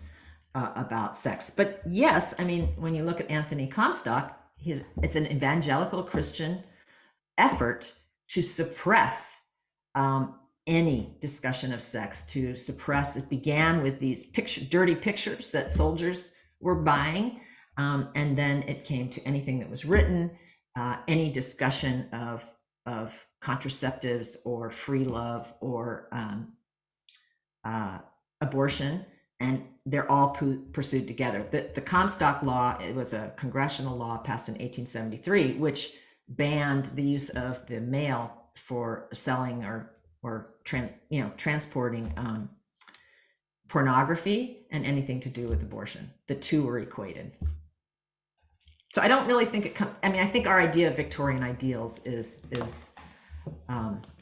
about sex. But yes, I mean, when you look at Anthony Comstock, it's an evangelical Christian effort to suppress any discussion of sex, to suppress. It began with these dirty pictures that soldiers were buying, and then it came to anything that was written, any discussion of contraceptives or free love or abortion, and they're all pursued together. The Comstock Law, it was a congressional law passed in 1873, which banned the use of the mail for selling or transporting pornography and anything to do with abortion. The two were equated. So I don't really think I think our idea of Victorian ideals is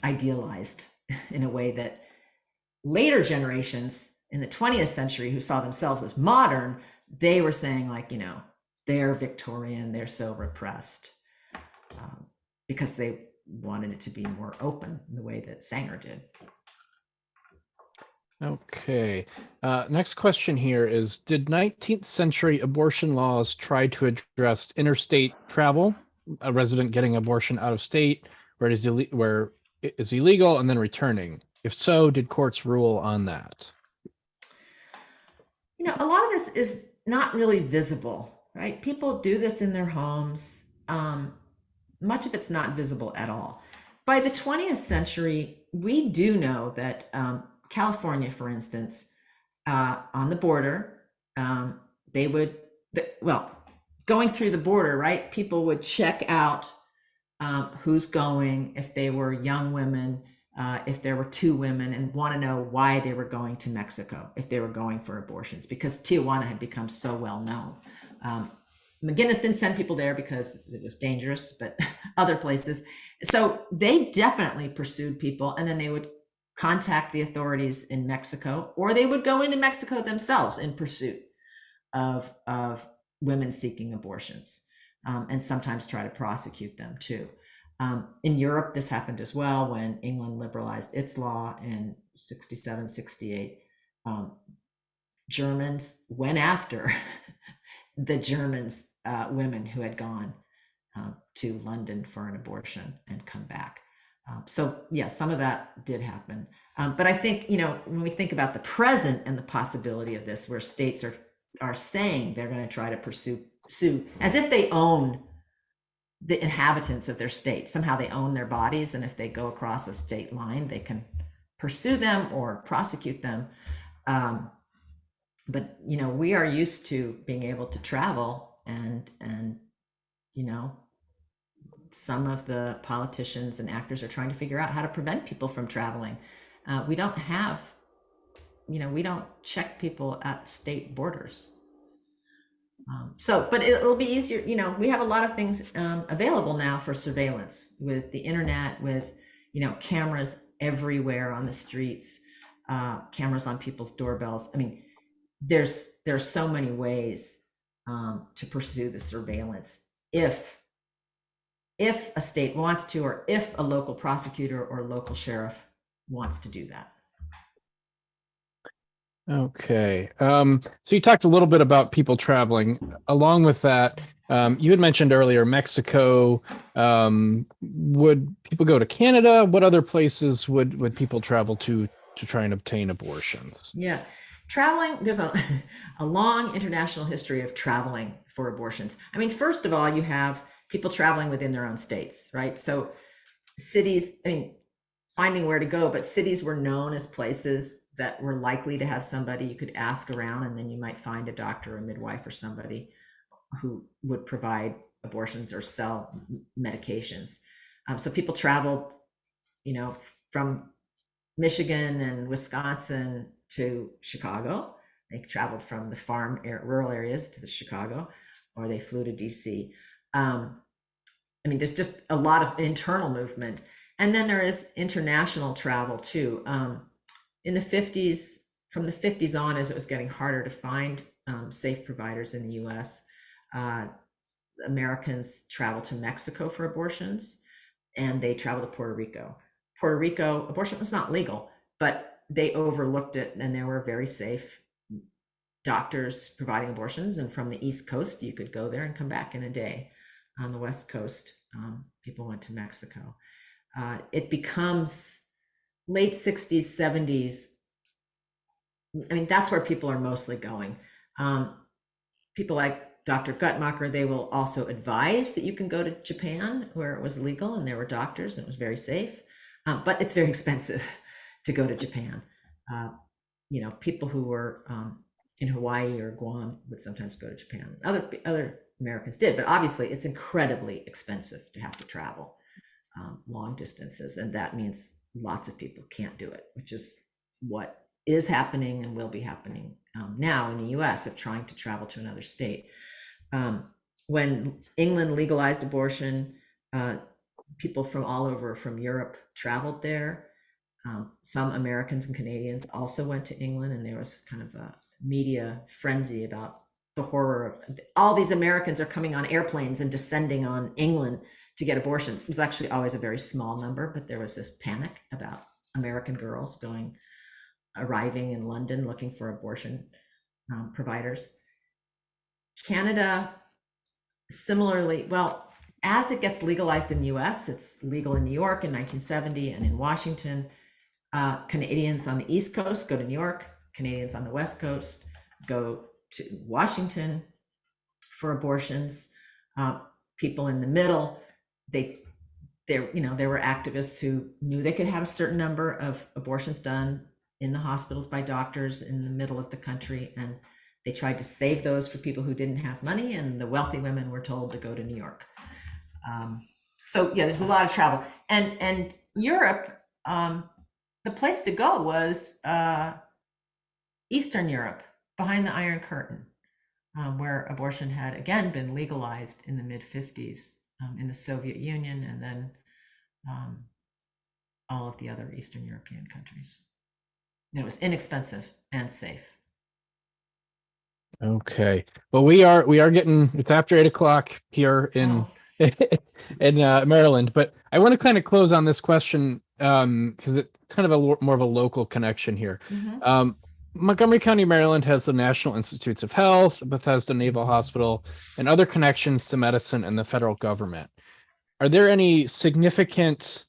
idealized in a way that later generations in the 20th century who saw themselves as modern, they were saying like, they're Victorian, they're so repressed, because they wanted it to be more open in the way that Sanger did. Okay. Next question here is, did 19th century abortion laws try to address interstate travel, a resident getting abortion out of state where it is illegal and then returning? If so, did courts rule on that? A lot of this is not really visible, right? People do this in their homes. Much of it's not visible at all. By the 20th century, we do know that California, for instance, on the border, going through the border, right? People would check out who's going, if they were young women, if there were two women, and want to know why they were going to Mexico, if they were going for abortions, because Tijuana had become so well known. McGinnis didn't send people there because it was dangerous, but other places. So they definitely pursued people, and then they would contact the authorities in Mexico, or they would go into Mexico themselves in pursuit of women seeking abortions, and sometimes try to prosecute them too. In Europe, this happened as well when England liberalized its law in 67, 68. Germans went after the Germans, women who had gone to London for an abortion and come back. So yeah, some of that did happen. But I think, when we think about the present and the possibility of this, where states are saying they're going to try to sue as if they own the inhabitants of their state. Somehow they own their bodies, and if they go across a state line, they can pursue them or prosecute them. But we are used to being able to travel, and some of the politicians and actors are trying to figure out how to prevent people from traveling. We don't check people at state borders. But it'll be easier. We have a lot of things available now for surveillance with the internet, with, cameras everywhere on the streets, cameras on people's doorbells. I mean, there's so many ways to pursue the surveillance if a state wants to, or if a local prosecutor or local sheriff wants to do that. Okay. So you talked a little bit about people traveling. Along with that, you had mentioned earlier Mexico. Would people go to Canada? What other places would people travel to to try and obtain abortions? Yeah. Traveling, there's a, a long international history of traveling for abortions. I mean, first of all, you have people traveling within their own states, right? So cities, I mean, finding where to go, but cities were known as places that were likely to have somebody you could ask around, and then you might find a doctor or a midwife or somebody who would provide abortions or sell medications. So people traveled, from Michigan and Wisconsin to Chicago. They traveled from the rural areas to the Chicago, or they flew to DC. I mean, there's just a lot of internal movement. And then there is international travel too. In the 50s, from the 50s on, as it was getting harder to find safe providers in the US, Americans traveled to Mexico for abortions, and they traveled to Puerto Rico. Puerto Rico, abortion was not legal, but they overlooked it, and there were very safe doctors providing abortions. And from the East Coast, you could go there and come back in a day. On the West Coast, people went to Mexico. It becomes late 60s, 70s. I mean, that's where people are mostly going. People like Dr. Guttmacher, they will also advise that you can go to Japan, where it was legal and there were doctors and it was very safe, but it's very expensive to go to Japan. People who were in Hawaii or Guam would sometimes go to Japan. Other Americans did, but obviously it's incredibly expensive to have to travel long distances, and that means lots of people can't do it, which is what is happening and will be happening now in the US, of trying to travel to another state. When England legalized abortion, people from all over from Europe traveled there. Some Americans and Canadians also went to England, and there was kind of a media frenzy about the horror of all these Americans are coming on airplanes and descending on England to get abortions. It was actually always a very small number, but there was this panic about American girls arriving in London looking for abortion providers. Canada, similarly, well, as it gets legalized in the US, it's legal in New York in 1970 and in Washington. Canadians on the East Coast go to New York. Canadians on the West Coast go to Washington for abortions. People in the middle, there were activists who knew they could have a certain number of abortions done in the hospitals by doctors in the middle of the country, and they tried to save those for people who didn't have money, and the wealthy women were told to go to New York. So yeah, there's a lot of travel, and Europe. The place to go was Eastern Europe, behind the Iron Curtain, where abortion had again been legalized in the mid-50s in the Soviet Union, and then all of the other Eastern European countries. It was inexpensive and safe. Okay. Well, we are getting, it's after 8 o'clock here in in Maryland, but I want to kind of close on this question because it's kind of more of a local connection here. Mm-hmm. Montgomery County, Maryland has the National Institutes of Health, Bethesda Naval Hospital, and other connections to medicine and the federal government. Are there any significant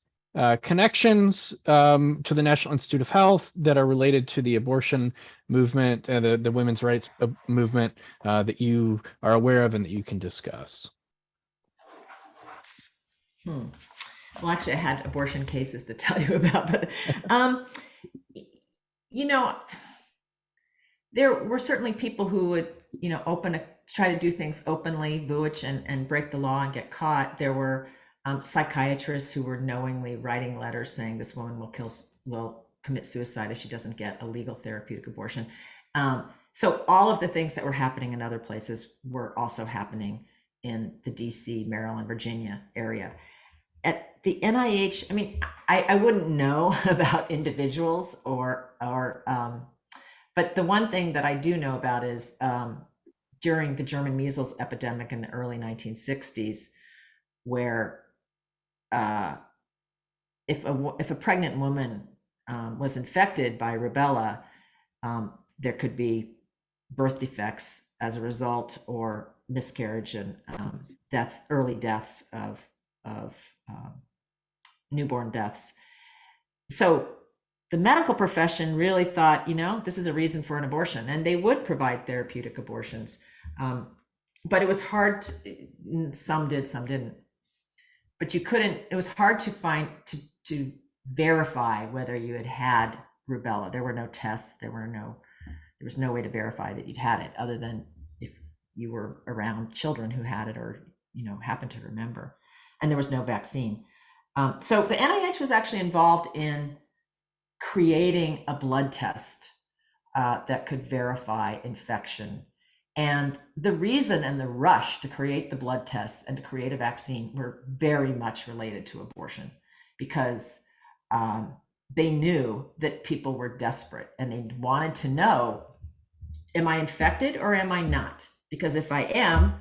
connections to the National Institute of Health that are related to the abortion movement, the women's rights movement that you are aware of and that you can discuss? Well, actually, I had abortion cases to tell you about, but there were certainly people who would, try to do things openly, vouch and break the law and get caught. There were psychiatrists who were knowingly writing letters saying this woman will commit suicide if she doesn't get a legal therapeutic abortion. So all of the things that were happening in other places were also happening in the DC, Maryland, Virginia area. At the NIH, I mean, I wouldn't know about individuals but the one thing that I do know about is during the German measles epidemic in the early 1960s, where if a pregnant woman was infected by rubella, there could be birth defects as a result, or miscarriage and early deaths of newborn deaths. So the medical profession really thought, this is a reason for an abortion, and they would provide therapeutic abortions. But it was hard. Some did, some didn't. But you couldn't. It was hard to find to verify whether you had rubella. There were no tests. There was no way to verify that you'd had it, other than if you were around children who had it, or happened to remember. And there was no vaccine. So the NIH was actually involved in creating a blood test that could verify infection. And the reason and the rush to create the blood tests and to create a vaccine were very much related to abortion, because they knew that people were desperate and they wanted to know, am I infected or am I not? Because if I am,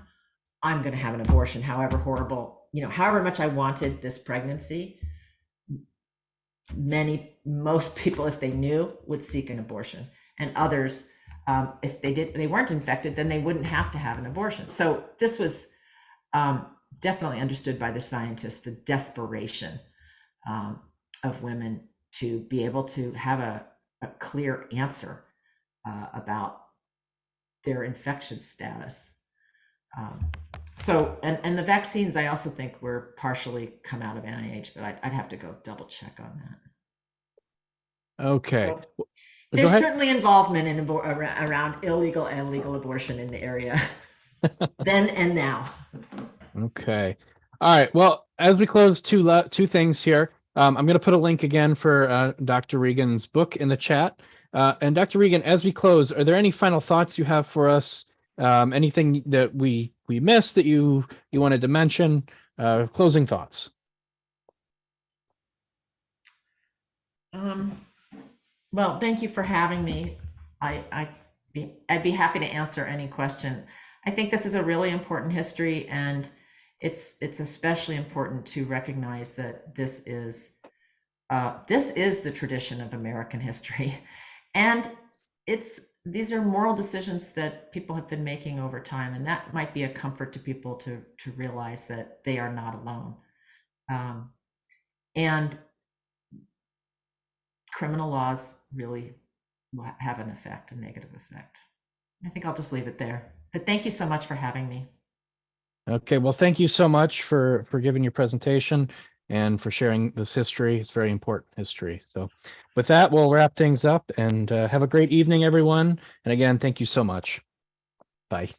I'm going to have an abortion, however horrible, however much I wanted this pregnancy. Most people, if they knew, would seek an abortion, and others, if they weren't infected, then they wouldn't have to have an abortion. So this was definitely understood by the scientists, the desperation of women to be able to have a clear answer about their infection status. So, and the vaccines, I also think, were partially come out of NIH, but I'd have to go double check on that. Okay. So, there's certainly involvement in around illegal and legal abortion in the area, then and now. Okay. All right. Well, as we close, two things here. I'm going to put a link again for Dr. Reagan's book in the chat. And Dr. Reagan, as we close, are there any final thoughts you have for us? Anything that we missed that you wanted to mention? Closing thoughts. Well, thank you for having me. I'd be happy to answer any question. I think this is a really important history, and it's especially important to recognize that this is the tradition of American history, and these are moral decisions that people have been making over time, and that might be a comfort to people to realize that they are not alone. And criminal laws really have an effect, a negative effect. I think I'll just leave it there. But thank you so much for having me. Okay, well, thank you so much for giving your presentation and for sharing this history. It's very important history. So with that, we'll wrap things up, and have a great evening, everyone. And again, thank you so much. Bye.